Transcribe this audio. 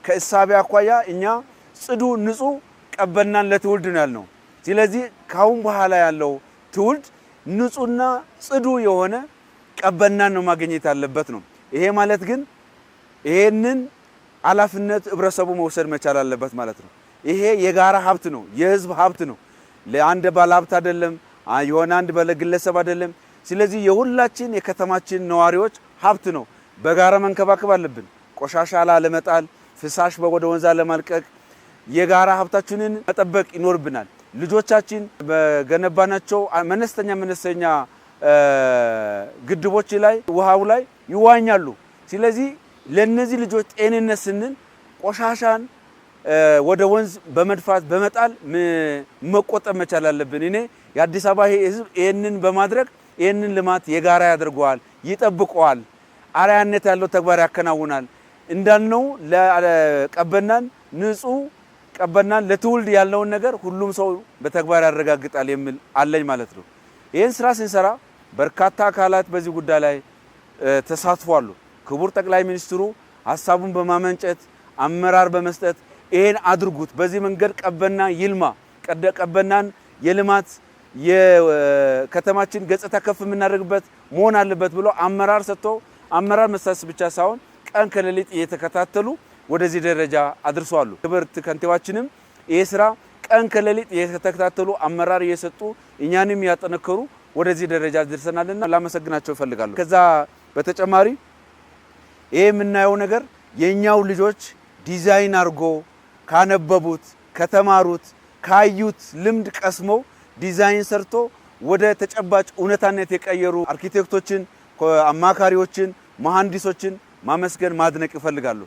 ከእሳቤ አኳያ እኛ ጽዱ ንጹህ ቀበናን ለትውልድ ነው ያልነው። ስለዚህ ካሁን በኋላ ያለው ትውልድ ንጹህና ጽዱ የሆነ ቀበናን ነው ማግኘት ያለበት ነው። ይሄ ማለት ግን ይሄንን ኃላፊነት ህብረተሰቡ መውሰድ መቻል አለበት ማለት ነው። ይሄ የጋራ ሀብት ነው፣ የህዝብ ሀብት ነው። ለአንድ ባለሀብት አይደለም፣ የሆነ አንድ ባለግለሰብ አይደለም። ስለዚህ የሁላችን የከተማችን ነዋሪዎች ሀብት ነው። በጋራ መንከባከብ አለብን። ቆሻሻ ላለመጣል፣ ፍሳሽ ወደ ወንዝ ለማልቀቅ የጋራ ሀብታችንን መጠበቅ ይኖርብናል። ልጆቻችን በገነባናቸው መነስተኛ ግድቦች ላይ ውሃው ላይ ይዋኛሉ። ስለዚህ ለነዚህ ልጆች ጤንነት ስንል ቆሻሻን ወደ ወንዝ በመድፋት በመጣል መቆጠብ መቻል አለብን። እኔ የአዲስ አበባ ህዝብ ይሄንን በማድረግ ይሄንን ልማት የጋራ ያደርገዋል፣ ይጠብቀዋል፣ አርአያነት ያለው ተግባር ያከናውናል። እንዳልነው ለቀበናን ንጹህ ቀበናን ለትውልድ ያለውን ነገር ሁሉም ሰው በተግባር ያረጋግጣል የሚል አለኝ ማለት ነው። ይሄን ስራ ስንሰራ በርካታ አካላት በዚህ ጉዳይ ላይ ተሳትፏሉ። ክቡር ጠቅላይ ሚኒስትሩ ሐሳቡን በማመንጨት አመራር በመስጠት ይሄን አድርጉት፣ በዚህ መንገድ ቀበና ይልማ፣ ቀበናን የልማት የከተማችን ገጽታ ከፍ የምናደርግበት መሆን አለበት ብሎ አመራር ሰጥቶ አመራር መስጠት ብቻ ሳይሆን ቀን ከሌሊት እየተከታተሉ ወደዚህ ደረጃ አድርሰዋል። ክብርት ከንቲባችንም ይሄ ስራ ቀን ከሌሊት እየተከታተሉ አመራር እየሰጡ እኛንም ያጠነከሩ ወደዚህ ደረጃ ደርሰናልና ላመሰግናቸው እፈልጋለሁ። ከዛ በተጨማሪ ይሄ የምናየው ነገር የኛው ልጆች ዲዛይን አድርጎ ካነበቡት፣ ከተማሩት፣ ካዩት ልምድ ቀስመው ዲዛይን ሰርቶ ወደ ተጨባጭ እውነታነት የቀየሩ አርኪቴክቶችን፣ አማካሪዎችን፣ መሐንዲሶችን ማመስገን ማድነቅ ይፈልጋሉ።